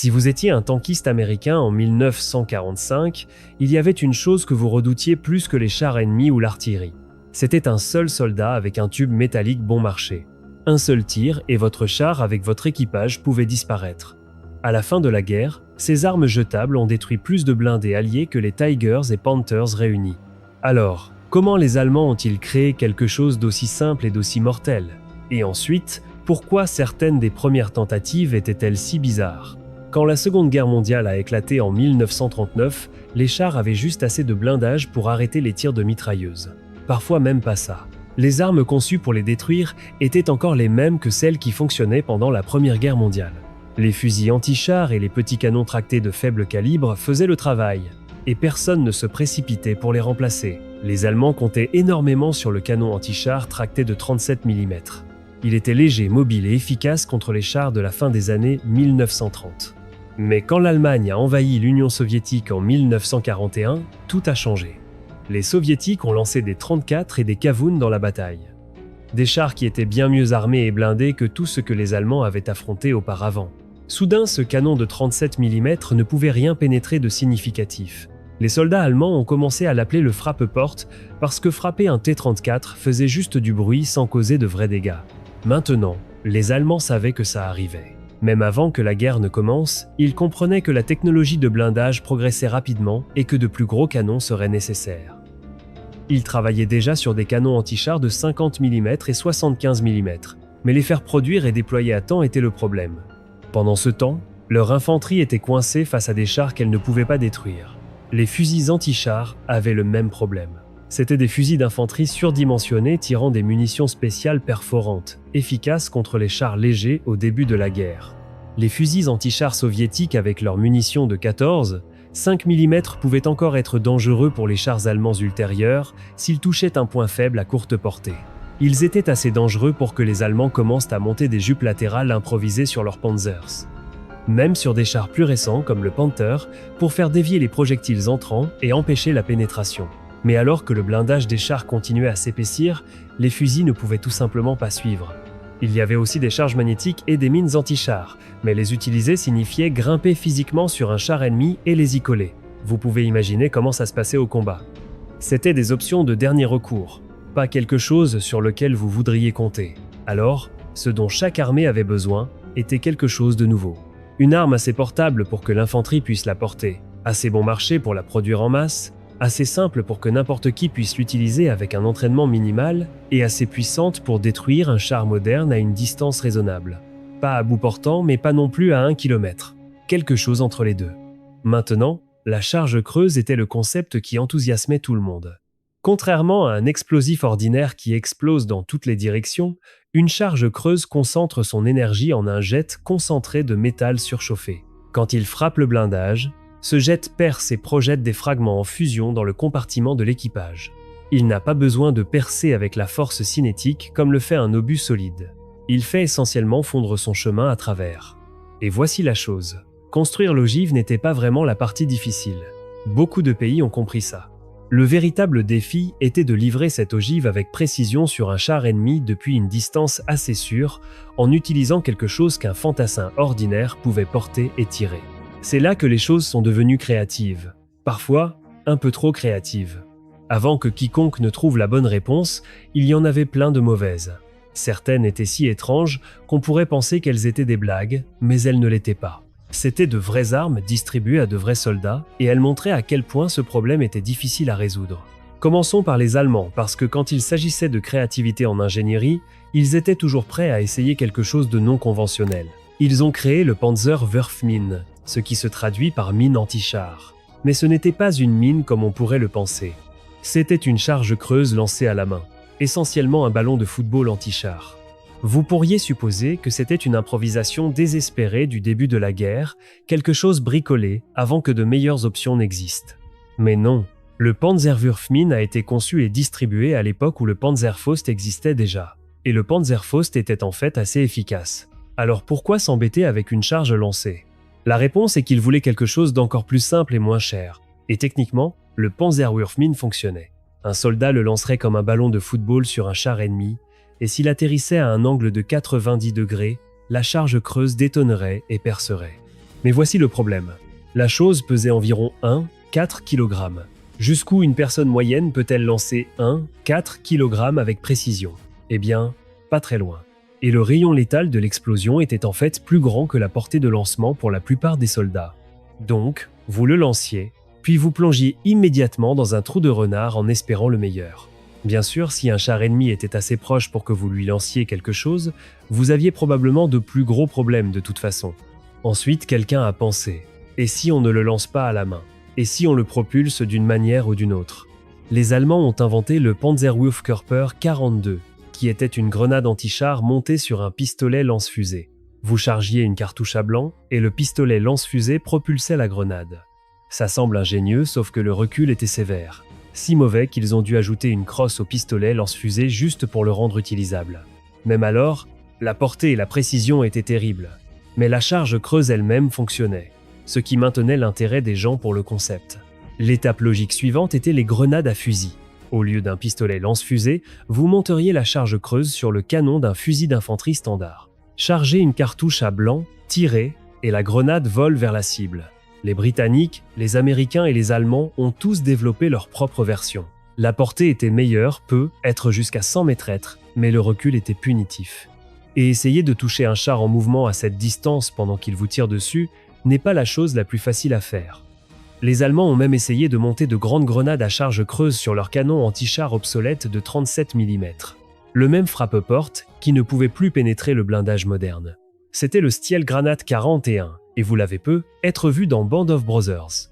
Si vous étiez un tankiste américain en 1945, il y avait une chose que vous redoutiez plus que les chars ennemis ou l'artillerie. C'était un seul soldat avec un tube métallique bon marché. Un seul tir et votre char avec votre équipage pouvait disparaître. À la fin de la guerre, ces armes jetables ont détruit plus de blindés alliés que les Tigers et Panthers réunis. Alors, comment les Allemands ont-ils créé quelque chose d'aussi simple et d'aussi mortel? Et ensuite, pourquoi certaines des premières tentatives étaient-elles si bizarres? Quand la Seconde Guerre mondiale a éclaté en 1939, les chars avaient juste assez de blindage pour arrêter les tirs de mitrailleuses. Parfois même pas ça. Les armes conçues pour les détruire étaient encore les mêmes que celles qui fonctionnaient pendant la Première Guerre mondiale. Les fusils anti-chars et les petits canons tractés de faible calibre faisaient le travail, et personne ne se précipitait pour les remplacer. Les Allemands comptaient énormément sur le canon anti-char tracté de 37 mm. Il était léger, mobile et efficace contre les chars de la fin des années 1930. Mais quand l'Allemagne a envahi l'Union soviétique en 1941, tout a changé. Les soviétiques ont lancé des 34 et des Kavoun dans la bataille. Des chars qui étaient bien mieux armés et blindés que tout ce que les Allemands avaient affronté auparavant. Soudain, ce canon de 37 mm ne pouvait rien pénétrer de significatif. Les soldats allemands ont commencé à l'appeler le frappe-porte parce que frapper un T-34 faisait juste du bruit sans causer de vrais dégâts. Maintenant, les Allemands savaient que ça arrivait. Même avant que la guerre ne commence, ils comprenaient que la technologie de blindage progressait rapidement et que de plus gros canons seraient nécessaires. Ils travaillaient déjà sur des canons anti-chars de 50 mm et 75 mm, mais les faire produire et déployer à temps était le problème. Pendant ce temps, leur infanterie était coincée face à des chars qu'elle ne pouvait pas détruire. Les fusils anti-chars avaient le même problème. C'étaient des fusils d'infanterie surdimensionnés tirant des munitions spéciales perforantes, efficaces contre les chars légers au début de la guerre. Les fusils anti-chars soviétiques avec leurs munitions de 14, 5 mm pouvaient encore être dangereux pour les chars allemands ultérieurs s'ils touchaient un point faible à courte portée. Ils étaient assez dangereux pour que les Allemands commencent à monter des jupes latérales improvisées sur leurs Panzers. Même sur des chars plus récents comme le Panther, pour faire dévier les projectiles entrants et empêcher la pénétration. Mais alors que le blindage des chars continuait à s'épaissir, les fusils ne pouvaient tout simplement pas suivre. Il y avait aussi des charges magnétiques et des mines anti-chars, mais les utiliser signifiait grimper physiquement sur un char ennemi et les y coller. Vous pouvez imaginer comment ça se passait au combat. C'était des options de dernier recours, pas quelque chose sur lequel vous voudriez compter. Alors, ce dont chaque armée avait besoin était quelque chose de nouveau. Une arme assez portable pour que l'infanterie puisse la porter, assez bon marché pour la produire en masse, assez simple pour que n'importe qui puisse l'utiliser avec un entraînement minimal et assez puissante pour détruire un char moderne à une distance raisonnable. Pas à bout portant, mais pas non plus à 1 km. Quelque chose entre les deux. Maintenant, la charge creuse était le concept qui enthousiasmait tout le monde. Contrairement à un explosif ordinaire qui explose dans toutes les directions, une charge creuse concentre son énergie en un jet concentré de métal surchauffé. Quand il frappe le blindage, ce jet perce et projette des fragments en fusion dans le compartiment de l'équipage. Il n'a pas besoin de percer avec la force cinétique comme le fait un obus solide. Il fait essentiellement fondre son chemin à travers. Et voici la chose. Construire l'ogive n'était pas vraiment la partie difficile. Beaucoup de pays ont compris ça. Le véritable défi était de livrer cette ogive avec précision sur un char ennemi depuis une distance assez sûre, en utilisant quelque chose qu'un fantassin ordinaire pouvait porter et tirer. C'est là que les choses sont devenues créatives. Parfois, un peu trop créatives. Avant que quiconque ne trouve la bonne réponse, il y en avait plein de mauvaises. Certaines étaient si étranges qu'on pourrait penser qu'elles étaient des blagues, mais elles ne l'étaient pas. C'étaient de vraies armes distribuées à de vrais soldats, et elles montraient à quel point ce problème était difficile à résoudre. Commençons par les Allemands, parce que quand il s'agissait de créativité en ingénierie, ils étaient toujours prêts à essayer quelque chose de non conventionnel. Ils ont créé le Panzerwurfmine, ce qui se traduit par mine anti-char. Mais ce n'était pas une mine comme on pourrait le penser. C'était une charge creuse lancée à la main, essentiellement un ballon de football anti-char. Vous pourriez supposer que c'était une improvisation désespérée du début de la guerre, quelque chose bricolé avant que de meilleures options n'existent. Mais non, le Panzerwurfmine a été conçu et distribué à l'époque où le Panzerfaust existait déjà. Et le Panzerfaust était en fait assez efficace. Alors pourquoi s'embêter avec une charge lancée ? La réponse est qu'il voulait quelque chose d'encore plus simple et moins cher. Et techniquement, le Panzerwurfmine fonctionnait. Un soldat le lancerait comme un ballon de football sur un char ennemi, et s'il atterrissait à un angle de 90 degrés, la charge creuse détonnerait et percerait. Mais voici le problème. La chose pesait environ 4 kg. Jusqu'où une personne moyenne peut-elle lancer 4 kg avec précision? Eh bien, pas très loin. Et le rayon létal de l'explosion était en fait plus grand que la portée de lancement pour la plupart des soldats. Donc, vous le lanciez, puis vous plongiez immédiatement dans un trou de renard en espérant le meilleur. Bien sûr, si un char ennemi était assez proche pour que vous lui lanciez quelque chose, vous aviez probablement de plus gros problèmes de toute façon. Ensuite, quelqu'un a pensé « et si on ne le lance pas à la main? Et si on le propulse d'une manière ou d'une autre ?» Les Allemands ont inventé le Panzerwurfkörper 42, qui était une grenade anti-char montée sur un pistolet lance-fusée. Vous chargiez une cartouche à blanc et le pistolet lance-fusée propulsait la grenade. Ça semble ingénieux, sauf que le recul était sévère. Si mauvais qu'ils ont dû ajouter une crosse au pistolet lance-fusée juste pour le rendre utilisable. Même alors, la portée et la précision étaient terribles. Mais la charge creuse elle-même fonctionnait, ce qui maintenait l'intérêt des gens pour le concept. L'étape logique suivante était les grenades à fusil. Au lieu d'un pistolet lance-fusée, vous monteriez la charge creuse sur le canon d'un fusil d'infanterie standard. Chargez une cartouche à blanc, tirez, et la grenade vole vers la cible. Les Britanniques, les Américains et les Allemands ont tous développé leur propre version. La portée était meilleure, peut être jusqu'à 100 mètres, mais le recul était punitif. Et essayer de toucher un char en mouvement à cette distance pendant qu'il vous tire dessus n'est pas la chose la plus facile à faire. Les Allemands ont même essayé de monter de grandes grenades à charge creuse sur leur canon anti-char obsolète de 37 mm. Le même frappe-porte qui ne pouvait plus pénétrer le blindage moderne. C'était le Stielgranat 41, et vous l'avez peu, être vu dans Band of Brothers.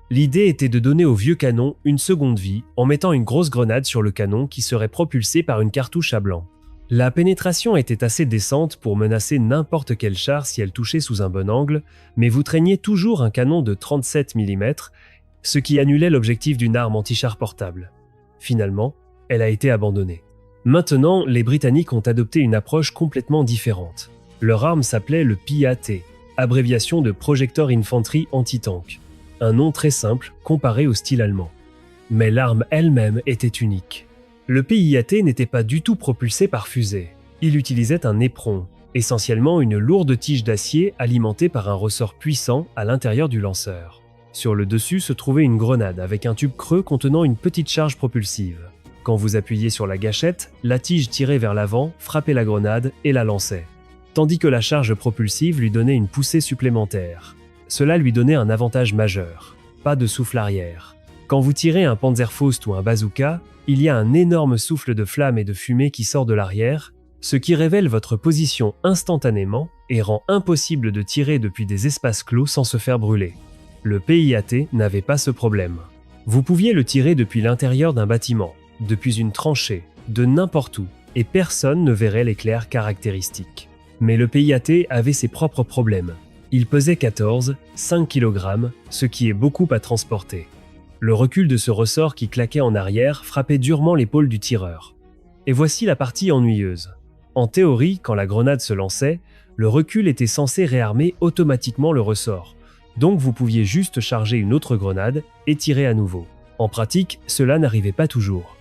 L'idée était de donner au vieux canon une seconde vie en mettant une grosse grenade sur le canon qui serait propulsée par une cartouche à blanc. La pénétration était assez décente pour menacer n'importe quel char si elle touchait sous un bon angle, mais vous traîniez toujours un canon de 37 mm, ce qui annulait l'objectif d'une arme anti-char portable. Finalement, elle a été abandonnée. Maintenant, les Britanniques ont adopté une approche complètement différente. Leur arme s'appelait le PAT, abréviation de Projector Infantry Anti-Tank. Un nom très simple comparé au style allemand. Mais l'arme elle-même était unique. Le PIAT n'était pas du tout propulsé par fusée. Il utilisait un éperon, essentiellement une lourde tige d'acier alimentée par un ressort puissant à l'intérieur du lanceur. Sur le dessus se trouvait une grenade avec un tube creux contenant une petite charge propulsive. Quand vous appuyiez sur la gâchette, la tige tirait vers l'avant, frappait la grenade et la lançait. Tandis que la charge propulsive lui donnait une poussée supplémentaire. Cela lui donnait un avantage majeur. Pas de souffle arrière. Quand vous tirez un Panzerfaust ou un bazooka, il y a un énorme souffle de flammes et de fumée qui sort de l'arrière, ce qui révèle votre position instantanément et rend impossible de tirer depuis des espaces clos sans se faire brûler. Le PIAT n'avait pas ce problème. Vous pouviez le tirer depuis l'intérieur d'un bâtiment, depuis une tranchée, de n'importe où, et personne ne verrait l'éclair caractéristique. Mais le PIAT avait ses propres problèmes. Il pesait 5 kg, ce qui est beaucoup à transporter. Le recul de ce ressort qui claquait en arrière frappait durement l'épaule du tireur. Et voici la partie ennuyeuse. En théorie, quand la grenade se lançait, le recul était censé réarmer automatiquement le ressort. Donc vous pouviez juste charger une autre grenade et tirer à nouveau. En pratique, cela n'arrivait pas toujours.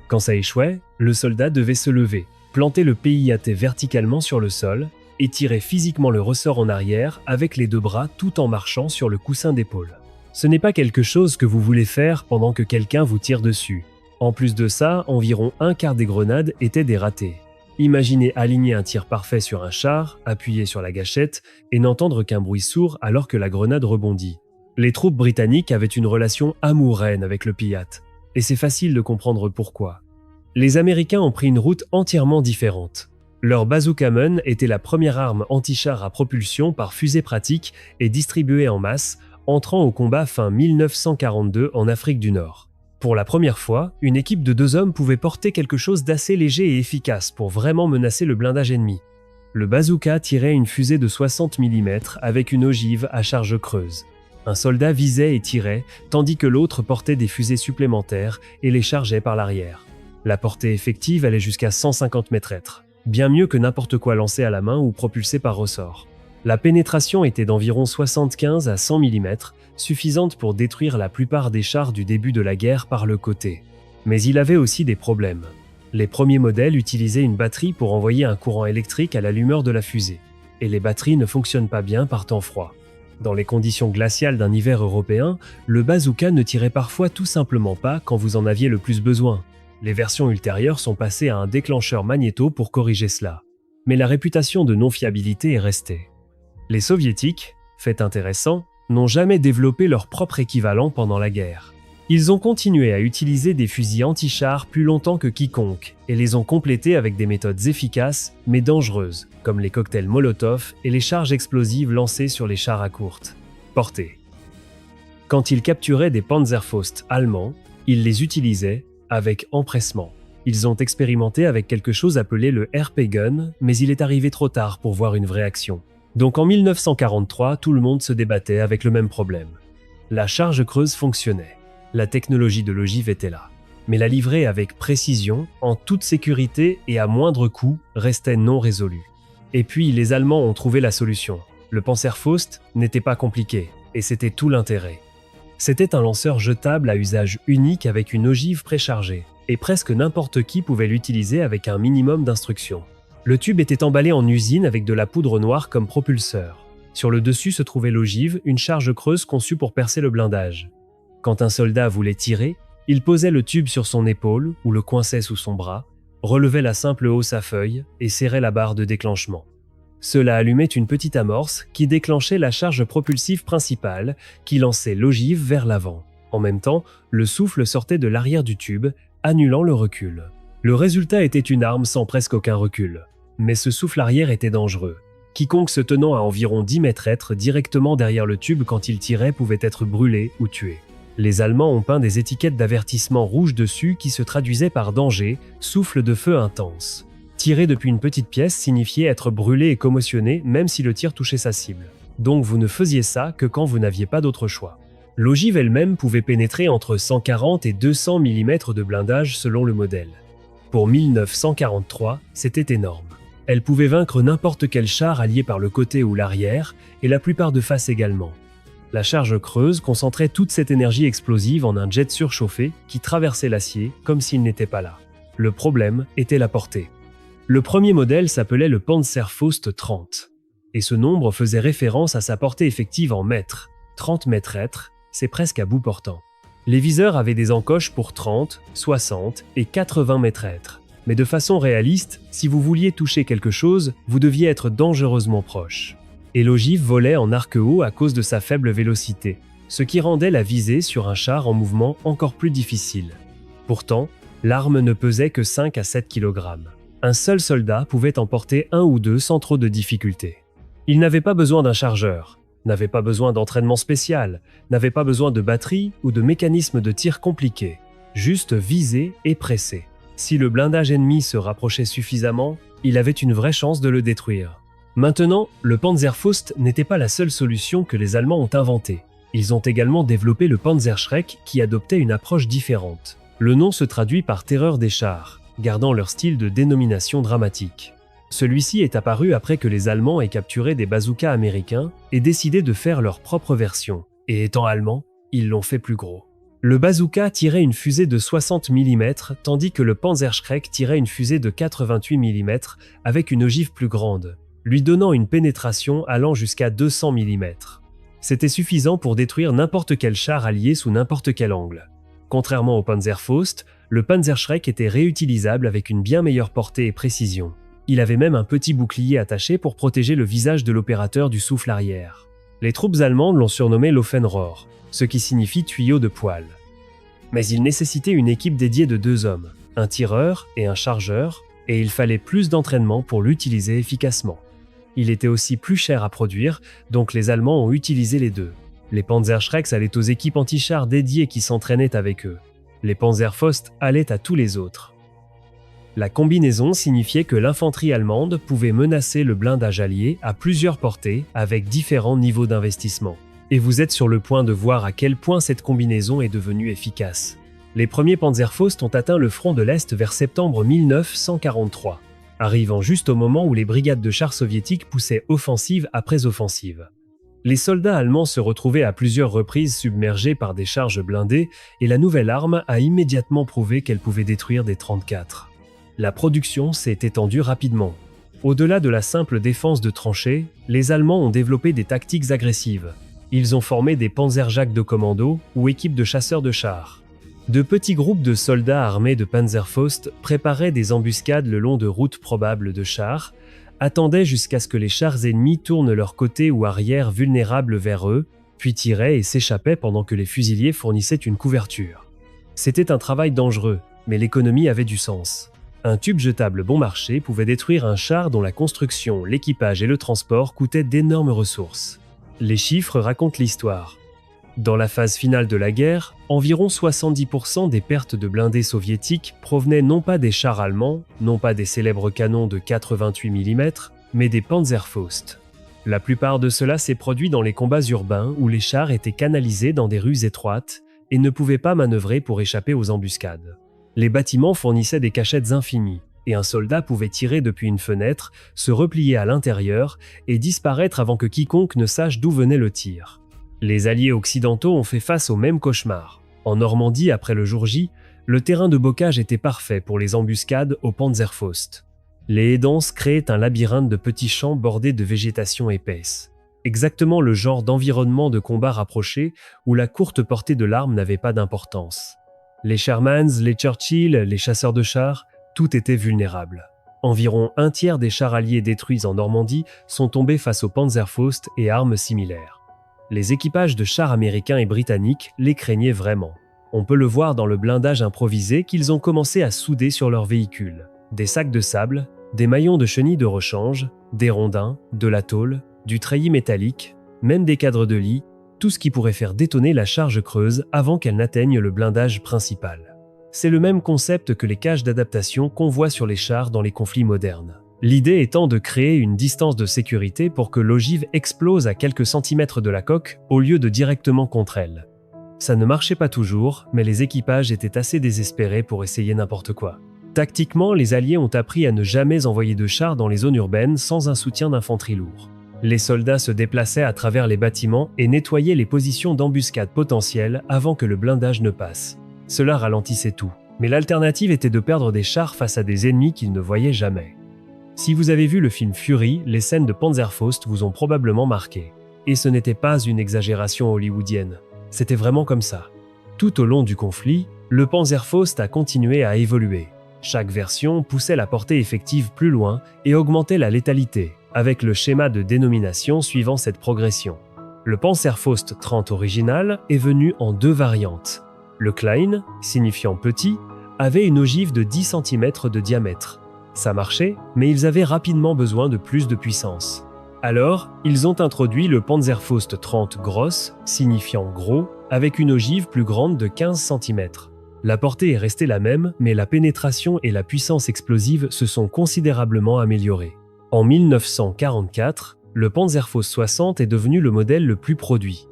Quand ça échouait, le soldat devait se lever, planter le PIAT verticalement sur le sol et tirer physiquement le ressort en arrière avec les deux bras tout en marchant sur le coussin d'épaule. Ce n'est pas quelque chose que vous voulez faire pendant que quelqu'un vous tire dessus. En plus de ça, environ un quart des grenades étaient des ratés. Imaginez aligner un tir parfait sur un char, appuyer sur la gâchette et n'entendre qu'un bruit sourd alors que la grenade rebondit. Les troupes britanniques avaient une relation amour-haine avec le PIAT, et c'est facile de comprendre pourquoi. Les Américains ont pris une route entièrement différente. Leur Bazookaman était la première arme anti-char à propulsion par fusée pratique et distribuée en masse, entrant au combat fin 1942 en Afrique du Nord. Pour la première fois, une équipe de 2 hommes pouvait porter quelque chose d'assez léger et efficace pour vraiment menacer le blindage ennemi. Le bazooka tirait une fusée de 60 mm avec une ogive à charge creuse. Un soldat visait et tirait, tandis que l'autre portait des fusées supplémentaires et les chargeait par l'arrière. La portée effective allait jusqu'à 150 mètres, bien mieux que n'importe quoi lancé à la main ou propulsé par ressort. La pénétration était d'environ 75 à 100 mm, suffisante pour détruire la plupart des chars du début de la guerre par le côté. Mais il avait aussi des problèmes. Les premiers modèles utilisaient une batterie pour envoyer un courant électrique à l'allumeur de la fusée, et les batteries ne fonctionnent pas bien par temps froid. Dans les conditions glaciales d'un hiver européen, le bazooka ne tirait parfois tout simplement pas quand vous en aviez le plus besoin. Les versions ultérieures sont passées à un déclencheur magnéto pour corriger cela. Mais la réputation de non-fiabilité est restée. Les soviétiques, fait intéressant, n'ont jamais développé leur propre équivalent pendant la guerre. Ils ont continué à utiliser des fusils anti-chars plus longtemps que quiconque et les ont complétés avec des méthodes efficaces mais dangereuses, comme les cocktails Molotov et les charges explosives lancées sur les chars à courte portée. Quand ils capturaient des Panzerfaust allemands, ils les utilisaient avec empressement. Ils ont expérimenté avec quelque chose appelé le RP Gun, mais il est arrivé trop tard pour voir une vraie action. Donc en 1943, tout le monde se débattait avec le même problème. La charge creuse fonctionnait. La technologie de l'ogive était là. Mais la livrer avec précision, en toute sécurité et à moindre coût, restait non résolue. Et puis les Allemands ont trouvé la solution. Le Panzerfaust n'était pas compliqué, et c'était tout l'intérêt. C'était un lanceur jetable à usage unique avec une ogive préchargée, et presque n'importe qui pouvait l'utiliser avec un minimum d'instructions. Le tube était emballé en usine avec de la poudre noire comme propulseur. Sur le dessus se trouvait l'ogive, une charge creuse conçue pour percer le blindage. Quand un soldat voulait tirer, il posait le tube sur son épaule ou le coinçait sous son bras, relevait la simple hausse à feuille et serrait la barre de déclenchement. Cela allumait une petite amorce qui déclenchait la charge propulsive principale qui lançait l'ogive vers l'avant. En même temps, le souffle sortait de l'arrière du tube, annulant le recul. Le résultat était une arme sans presque aucun recul. Mais ce souffle arrière était dangereux. Quiconque se tenant à environ 10 mètres directement derrière le tube quand il tirait pouvait être brûlé ou tué. Les Allemands ont peint des étiquettes d'avertissement rouges dessus qui se traduisaient par danger, souffle de feu intense. Tirer depuis une petite pièce signifiait être brûlé et commotionné même si le tir touchait sa cible. Donc vous ne faisiez ça que quand vous n'aviez pas d'autre choix. L'ogive elle-même pouvait pénétrer entre 140 et 200 mm de blindage selon le modèle. Pour 1943, c'était énorme. Elle pouvait vaincre n'importe quel char allié par le côté ou l'arrière, et la plupart de face également. La charge creuse concentrait toute cette énergie explosive en un jet surchauffé qui traversait l'acier comme s'il n'était pas là. Le problème était la portée. Le premier modèle s'appelait le Panzerfaust 30, et ce nombre faisait référence à sa portée effective en mètres. 30 mètres, c'est presque à bout portant. Les viseurs avaient des encoches pour 30, 60 et 80 mètres. Mais de façon réaliste, si vous vouliez toucher quelque chose, vous deviez être dangereusement proche. Et l'ogive volait en arc haut à cause de sa faible vélocité, ce qui rendait la visée sur un char en mouvement encore plus difficile. Pourtant, l'arme ne pesait que 5 à 7 kg. Un seul soldat pouvait en porter un ou deux sans trop de difficulté. Il n'avait pas besoin d'un chargeur, n'avait pas besoin d'entraînement spécial, n'avait pas besoin de batterie ou de mécanisme de tir compliqué, juste viser et presser. Si le blindage ennemi se rapprochait suffisamment, il avait une vraie chance de le détruire. Maintenant, le Panzerfaust n'était pas la seule solution que les Allemands ont inventée. Ils ont également développé le Panzerschreck qui adoptait une approche différente. Le nom se traduit par terreur des chars, gardant leur style de dénomination dramatique. Celui-ci est apparu après que les Allemands aient capturé des bazookas américains et décidé de faire leur propre version. Et étant allemands, ils l'ont fait plus gros. Le bazooka tirait une fusée de 60 mm, tandis que le Panzerschreck tirait une fusée de 88 mm avec une ogive plus grande, lui donnant une pénétration allant jusqu'à 200 mm. C'était suffisant pour détruire n'importe quel char allié sous n'importe quel angle. Contrairement au Panzerfaust, le Panzerschreck était réutilisable avec une bien meilleure portée et précision. Il avait même un petit bouclier attaché pour protéger le visage de l'opérateur du souffle arrière. Les troupes allemandes l'ont surnommé l'Offenrohr, ce qui signifie tuyau de poil. Mais il nécessitait une équipe dédiée de 2 hommes, un tireur et un chargeur, et il fallait plus d'entraînement pour l'utiliser efficacement. Il était aussi plus cher à produire, donc les Allemands ont utilisé les deux. Les Panzerschrecks allaient aux équipes anti-chars dédiées qui s'entraînaient avec eux. Les Panzerfaust allaient à tous les autres. La combinaison signifiait que l'infanterie allemande pouvait menacer le blindage allié à plusieurs portées avec différents niveaux d'investissement. Et vous êtes sur le point de voir à quel point cette combinaison est devenue efficace. Les premiers Panzerfaust ont atteint le front de l'Est vers septembre 1943, arrivant juste au moment où les brigades de chars soviétiques poussaient offensive après offensive. Les soldats allemands se retrouvaient à plusieurs reprises submergés par des charges blindées et la nouvelle arme a immédiatement prouvé qu'elle pouvait détruire des 34. La production s'est étendue rapidement. Au-delà de la simple défense de tranchées, les Allemands ont développé des tactiques agressives, Ils ont formé des Panzerjagd de commando ou équipes de chasseurs de chars. De petits groupes de soldats armés de Panzerfaust préparaient des embuscades le long de routes probables de chars, attendaient jusqu'à ce que les chars ennemis tournent leur côté ou arrière vulnérable vers eux, puis tiraient et s'échappaient pendant que les fusiliers fournissaient une couverture. C'était un travail dangereux, mais l'économie avait du sens. Un tube jetable bon marché pouvait détruire un char dont la construction, l'équipage et le transport coûtaient d'énormes ressources. Les chiffres racontent l'histoire. Dans la phase finale de la guerre, environ 70% des pertes de blindés soviétiques provenaient non pas des chars allemands, non pas des célèbres canons de 4,28 mm, mais des Panzerfaust. La plupart de cela s'est produit dans les combats urbains où les chars étaient canalisés dans des rues étroites et ne pouvaient pas manœuvrer pour échapper aux embuscades. Les bâtiments fournissaient des cachettes infinies, et un soldat pouvait tirer depuis une fenêtre, se replier à l'intérieur et disparaître avant que quiconque ne sache d'où venait le tir. Les alliés occidentaux ont fait face au même cauchemar. En Normandie, après le jour J, le terrain de bocage était parfait pour les embuscades aux Panzerfaust. Les haies denses créaient un labyrinthe de petits champs bordés de végétation épaisse. Exactement le genre d'environnement de combat rapproché où la courte portée de l'arme n'avait pas d'importance. Les Shermans, les Churchill, les chasseurs de chars, tout était vulnérable. Environ un tiers des chars alliés détruits en Normandie sont tombés face aux Panzerfaust et armes similaires. Les équipages de chars américains et britanniques les craignaient vraiment. On peut le voir dans le blindage improvisé qu'ils ont commencé à souder sur leurs véhicules. Des sacs de sable, des maillons de chenilles de rechange, des rondins, de la tôle, du treillis métallique, même des cadres de lit, tout ce qui pourrait faire détonner la charge creuse avant qu'elle n'atteigne le blindage principal. C'est le même concept que les cages d'adaptation qu'on voit sur les chars dans les conflits modernes. L'idée étant de créer une distance de sécurité pour que l'ogive explose à quelques centimètres de la coque au lieu de directement contre elle. Ça ne marchait pas toujours, mais les équipages étaient assez désespérés pour essayer n'importe quoi. Tactiquement, les Alliés ont appris à ne jamais envoyer de chars dans les zones urbaines sans un soutien d'infanterie lourd. Les soldats se déplaçaient à travers les bâtiments et nettoyaient les positions d'embuscade potentielles avant que le blindage ne passe. Cela ralentissait tout, mais l'alternative était de perdre des chars face à des ennemis qu'ils ne voyaient jamais. Si vous avez vu le film Fury, les scènes de Panzerfaust vous ont probablement marqué. Et ce n'était pas une exagération hollywoodienne, c'était vraiment comme ça. Tout au long du conflit, le Panzerfaust a continué à évoluer. Chaque version poussait la portée effective plus loin et augmentait la létalité, avec le schéma de dénomination suivant cette progression. Le Panzerfaust 30 original est venu en deux variantes. Le Klein, signifiant petit, avait une ogive de 10 cm de diamètre. Ça marchait, mais ils avaient rapidement besoin de plus de puissance. Alors, ils ont introduit le Panzerfaust 30 grosse, signifiant gros, avec une ogive plus grande de 15 cm. La portée est restée la même, mais la pénétration et la puissance explosive se sont considérablement améliorées. En 1944, le Panzerfaust 60 est devenu le modèle le plus produit.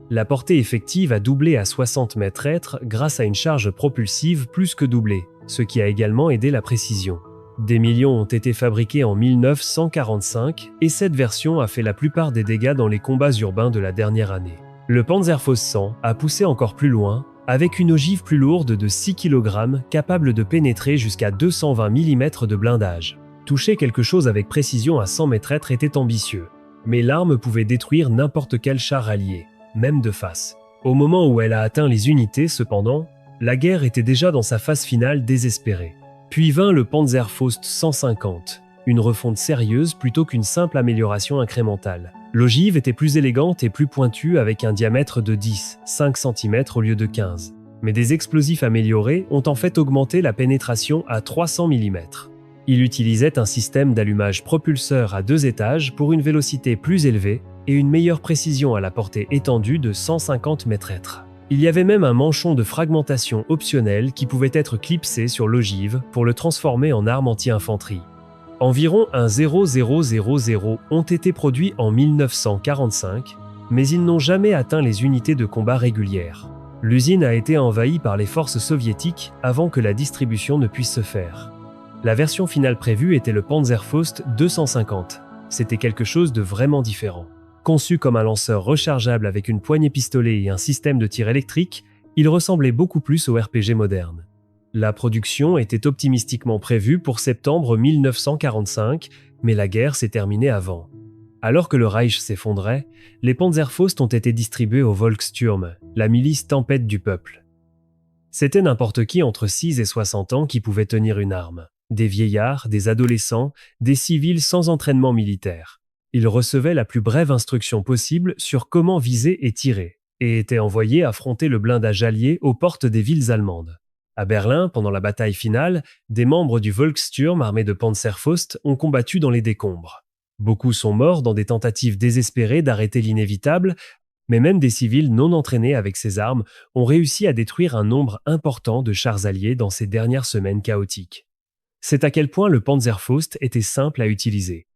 La portée effective a doublé à 60 mètres grâce à une charge propulsive plus que doublée, ce qui a également aidé la précision. Des millions ont été fabriqués en 1945 et cette version a fait la plupart des dégâts dans les combats urbains de la dernière année. Le Panzerfaust 100 a poussé encore plus loin, avec une ogive plus lourde de 6 kg capable de pénétrer jusqu'à 220 mm de blindage. Toucher quelque chose avec précision à 100 mètres était ambitieux, mais l'arme pouvait détruire n'importe quel char allié, même de face. Au moment où elle a atteint les unités, cependant, la guerre était déjà dans sa phase finale désespérée. Puis vint le Panzerfaust 150, une refonte sérieuse plutôt qu'une simple amélioration incrémentale. L'ogive était plus élégante et plus pointue avec un diamètre de 5 cm au lieu de 15. Mais des explosifs améliorés ont en fait augmenté la pénétration à 300 mm. Il utilisait un système d'allumage propulseur à 2 étages pour une vélocité plus élevée et une meilleure précision à la portée étendue de 150 mètres. Il y avait même un manchon de fragmentation optionnel qui pouvait être clipsé sur l'ogive pour le transformer en arme anti-infanterie. Environ un 0000 ont été produits en 1945, mais ils n'ont jamais atteint les unités de combat régulières. L'usine a été envahie par les forces soviétiques avant que la distribution ne puisse se faire. La version finale prévue était le Panzerfaust 250. C'était quelque chose de vraiment différent. Conçu comme un lanceur rechargeable avec une poignée pistolet et un système de tir électrique, il ressemblait beaucoup plus au RPG moderne. La production était optimistiquement prévue pour septembre 1945, mais la guerre s'est terminée avant. Alors que le Reich s'effondrait, les Panzerfaust ont été distribués au Volkssturm, la milice tempête du peuple. C'était n'importe qui entre 6 et 60 ans qui pouvait tenir une arme. Des vieillards, des adolescents, des civils sans entraînement militaire. Ils recevaient la plus brève instruction possible sur comment viser et tirer, et étaient envoyés affronter le blindage allié aux portes des villes allemandes. À Berlin, pendant la bataille finale, des membres du Volkssturm armés de Panzerfaust ont combattu dans les décombres. Beaucoup sont morts dans des tentatives désespérées d'arrêter l'inévitable, mais même des civils non entraînés avec ces armes ont réussi à détruire un nombre important de chars alliés dans ces dernières semaines chaotiques. C'est à quel point le Panzerfaust était simple à utiliser.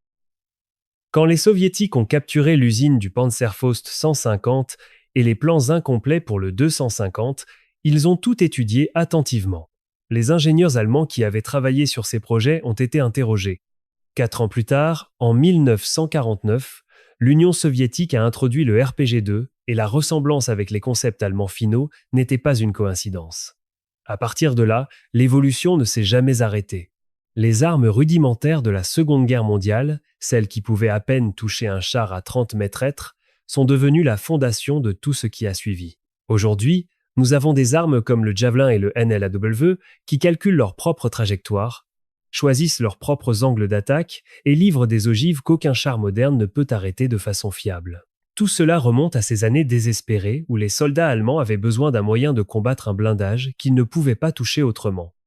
Quand les soviétiques ont capturé l'usine du Panzerfaust 150 et les plans incomplets pour le 250, ils ont tout étudié attentivement. Les ingénieurs allemands qui avaient travaillé sur ces projets ont été interrogés. 4 ans plus tard, en 1949, l'Union soviétique a introduit le RPG-2 et la ressemblance avec les concepts allemands finaux n'était pas une coïncidence. À partir de là, l'évolution ne s'est jamais arrêtée. Les armes rudimentaires de la Seconde Guerre mondiale, celles qui pouvaient à peine toucher un char à 30 mètres, sont devenues la fondation de tout ce qui a suivi. Aujourd'hui, nous avons des armes comme le Javelin et le NLAW qui calculent leur propre trajectoire, choisissent leurs propres angles d'attaque et livrent des ogives qu'aucun char moderne ne peut arrêter de façon fiable. Tout cela remonte à ces années désespérées où les soldats allemands avaient besoin d'un moyen de combattre un blindage qu'ils ne pouvaient pas toucher autrement.